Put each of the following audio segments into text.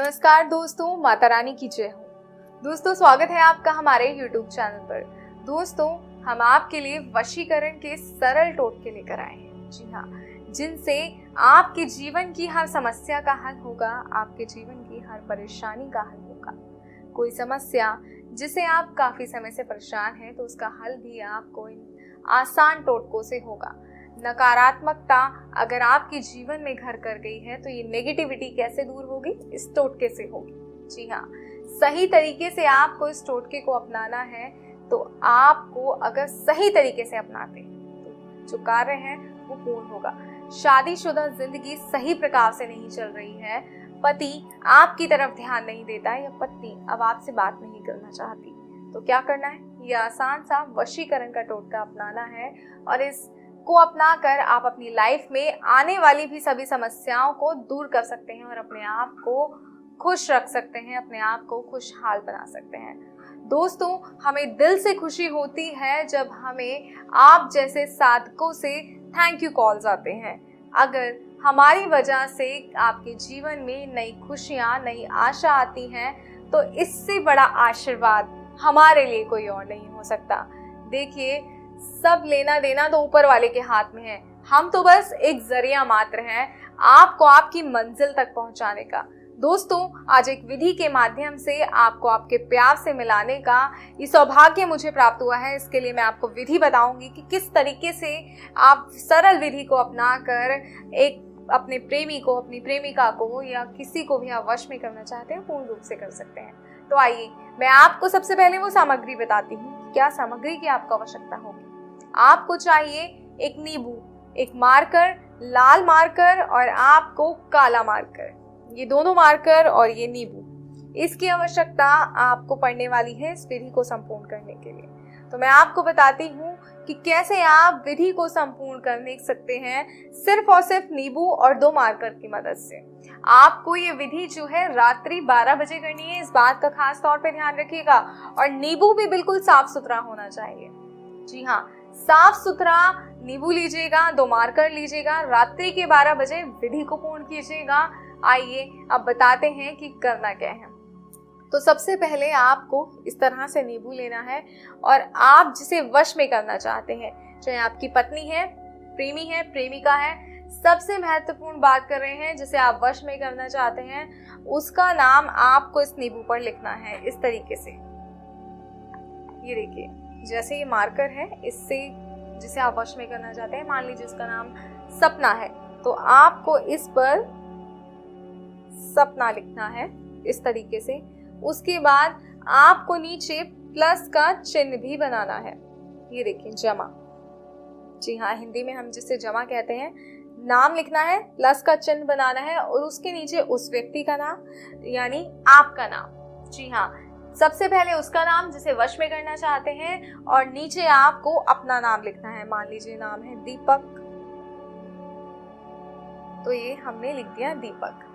नमस्कार दोस्तों, माता रानी की जय हो। दोस्तों, स्वागत है आपका हमारे YouTube चैनल पर। दोस्तों, हम आपके लिए वशीकरण के सरल टोटके लेकर आए हैं। जी हाँ, जिनसे आपके जीवन की हर समस्या का हल होगा, आपके जीवन की हर परेशानी का हल होगा। कोई समस्या जिसे आप काफी समय से परेशान हैं, तो उसका हल भी आपको इन आसान टोटकों से होगा। नकारात्मकता अगर आपके जीवन में घर कर गई है, तो ये नेगेटिविटी कैसे दूर होगी? इस टोटके से होगी। जी हाँ, सही तरीके से आपको इस टोटके को अपनाना है। तो आपको अगर सही तरीके से अपनाते हैं तो जो कार्य है वो पूर्ण होगा। शादीशुदा जिंदगी सही प्रकार से नहीं चल रही है, पति आपकी तरफ ध्यान नहीं देता या पत्नी अब आपसे बात नहीं करना चाहती, तो क्या करना है? ये आसान सा वशीकरण का टोटका अपनाना है और इस को अपनाकर आप अपनी लाइफ में आने वाली भी सभी समस्याओं को दूर कर सकते हैं और अपने आप को खुश रख सकते हैं, अपने आप को खुशहाल बना सकते हैं। दोस्तों, हमें दिल से खुशी होती है जब हमें आप जैसे साधकों से थैंक यू कॉल्स आते हैं। अगर हमारी वजह से आपके जीवन में नई खुशियां, नई आशा आती हैं, तो इससे बड़ा आशीर्वाद हमारे लिए कोई और नहीं हो सकता। देखिए, सब लेना देना तो ऊपर वाले के हाथ में है, हम तो बस एक जरिया मात्र हैं आपको आपकी मंजिल तक पहुंचाने का। दोस्तों, आज एक विधि के माध्यम से आपको आपके प्यार से मिलाने का ये सौभाग्य मुझे प्राप्त हुआ है। इसके लिए मैं आपको विधि बताऊंगी कि किस तरीके से आप सरल विधि को अपनाकर एक अपने प्रेमी को, अपनी प्रेमिका को या किसी को भी आप वश में करना चाहते हैं, पूर्ण रूप से कर सकते हैं। तो आइए, मैं आपको सबसे पहले वो सामग्री बताती हूँ, क्या सामग्री की आपको आवश्यकता होगी। आपको चाहिए एक नींबू, एक मार्कर, लाल मार्कर और आपको काला मार्कर। ये दोनों मार्कर और ये नींबू, इसकी आवश्यकता आपको पड़ने वाली है इस विधि को संपूर्ण करने के लिए। तो मैं आपको बताती हूँ कि कैसे आप विधि को संपूर्ण कर सकते हैं सिर्फ और सिर्फ नींबू और 2 मार्कर की मदद से। आपको ये विधि जो है रात्रि 12 बजे करनी है, इस बात का खास तौर पे ध्यान रखिएगा। और नींबू भी बिल्कुल साफ सुथरा होना चाहिए। जी हाँ, साफ सुथरा नींबू लीजिएगा, 2 मार्कर लीजिएगा, रात्रि के 12 बजे विधि को पूर्ण कीजिएगा। आइए अब बताते हैं कि करना क्या है। तो सबसे पहले आपको इस तरह से नींबू लेना है और आप जिसे वश में करना चाहते हैं, चाहे आपकी पत्नी है, प्रेमी है, प्रेमिका है, सबसे महत्वपूर्ण बात कर रहे हैं, जिसे आप वश में करना चाहते हैं, उसका नाम आपको इस नींबू पर लिखना है इस तरीके से। ये देखिए, जैसे ये मार्कर है, इससे जिसे आप वश में करना चाहते हैं, मान लीजिए उसका नाम सपना है, तो आपको इस पर सपना लिखना है इस तरीके से। उसके बाद आपको नीचे प्लस का चिन्ह भी बनाना है। ये देखिए, जमा। जी हाँ, हिंदी में हम जिसे जमा कहते हैं। नाम लिखना है, प्लस का चिन्ह बनाना है और उसके नीचे उस व्यक्ति का नाम, यानी आपका नाम। जी हाँ, सबसे पहले उसका नाम जिसे वश में करना चाहते हैं और नीचे आपको अपना नाम लिखना है। मान लीजिए नाम है दीपक, तो ये हमने लिख दिया दीपक।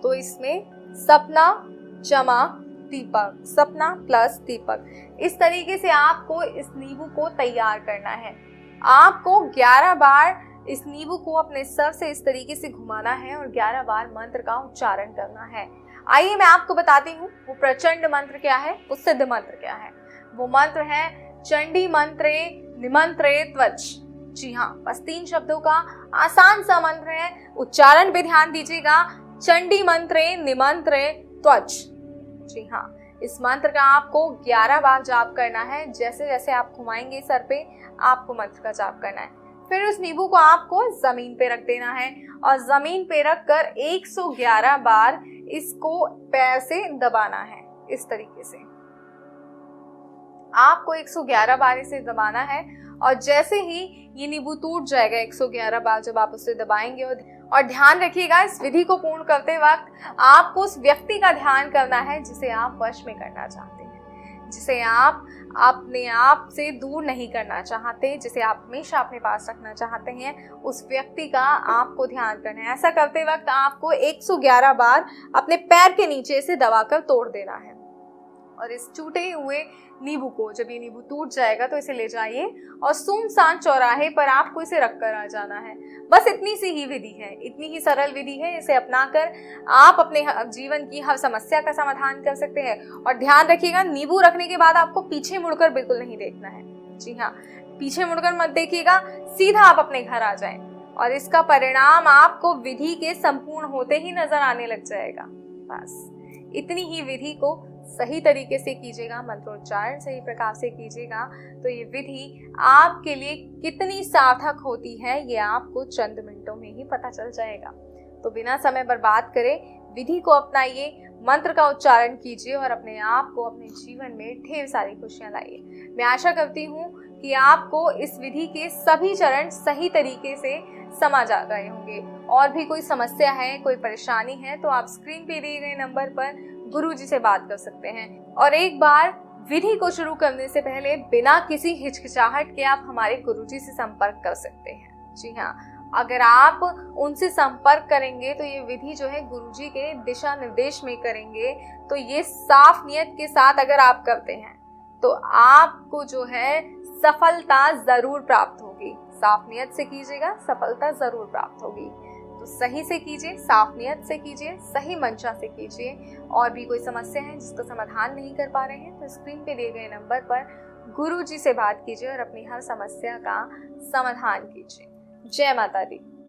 तो इसमें सपना जमा दीपक, सपना प्लस दीपक, इस तरीके से आपको इस नींबू को तैयार करना है। आपको 11 बार इस नींबू को अपने सर से इस तरीके से घुमाना है और 11 बार मंत्र का उच्चारण करना है। आइए मैं आपको बताती हूँ वो प्रचंड मंत्र क्या है, वो सिद्ध मंत्र क्या है। वो मंत्र है चंडी मंत्रे निमंत्रे त्वच। जी हाँ, बस 3 शब्दों का आसान सा मंत्र है, उच्चारण पे ध्यान दीजिएगा। चंडी मंत्रे निमंत्रे त्वच। जी हाँ, इस मंत्र का आपको 11 बार जाप करना है। जैसे जैसे आप घुमाएंगे सर पे, आपको मंत्र का जाप करना है। फिर उस नींबू को आपको जमीन पे रख देना है और जमीन पे रख कर 111 बार इसको पैर से दबाना है इस तरीके से। आपको 111 बार इसे दबाना है और जैसे ही ये नींबू टूट जाएगा 111 बार जब आप उसे दबाएंगे, और ध्यान रखिएगा इस विधि को पूर्ण करते वक्त आपको उस व्यक्ति का ध्यान करना है जिसे आप वश में करना चाहते हैं, जिसे आप अपने आप से दूर नहीं करना चाहते, जिसे आप हमेशा अपने पास रखना चाहते हैं, उस व्यक्ति का आपको ध्यान करना है। ऐसा करते वक्त आपको 111 बार अपने पैर के नीचे से दबाकर तोड़ देना है। और इस टूटे हुए नींबू को, जब ये नींबू टूट जाएगा तो इसे ले जाइए और सुनसान चौराहे पर आपको इसे रख कर आ जाना है। बस इतनी सी ही विधि है, इतनी ही सरल विधि है। इसे अपनाकर आप अपने जीवन की हर समस्या का समाधान कर सकते हैं। और ध्यान रखिएगा, नींबू रखने के बाद आपको पीछे मुड़कर बिल्कुल नहीं देखना है। जी हाँ, पीछे मुड़कर मत देखिएगा, सीधा आप अपने घर आ जाएं और इसका परिणाम आपको विधि के संपूर्ण होते ही नजर आने लग जाएगा। बस इतनी ही विधि को सही तरीके से कीजिएगा, मंत्रोच्चारण सही प्रकार से कीजिएगा, तो ये विधि आपके लिए कितनी सार्थक होती है ये आपको चंद मिनटों में ही पता चल जाएगा। तो बिना समय बर्बाद करे विधि को अपनाइए, मंत्र का उच्चारण कीजिए और अपने आप को अपने जीवन में ढेर सारी खुशियां लाइए। मैं आशा करती हूँ कि आपको इस विधि के सभी चरण सही तरीके से समझ आ गए होंगे। और भी कोई समस्या है, कोई परेशानी है, तो आप स्क्रीन पे दिए गए नंबर पर गुरुजी से बात कर सकते हैं। और एक बार विधि को शुरू करने से पहले बिना किसी हिचकिचाहट के आप हमारे गुरुजी से संपर्क कर सकते हैं। जी हाँ, अगर आप उनसे संपर्क करेंगे तो ये विधि जो है गुरुजी के दिशा निर्देश में करेंगे, तो ये साफ नियत के साथ अगर आप करते हैं तो आपको जो है सफलता जरूर प्राप्त होगी। साफ नियत से कीजिएगा, सफलता जरूर प्राप्त होगी। तो सही से कीजिए, साफ नियत से कीजिए, सही मंशा से कीजिए। और भी कोई समस्या है जिसका समाधान नहीं कर पा रहे हैं तो स्क्रीन पे दिए गए नंबर पर गुरुजी से बात कीजिए और अपनी हर समस्या का समाधान कीजिए। जय माता दी।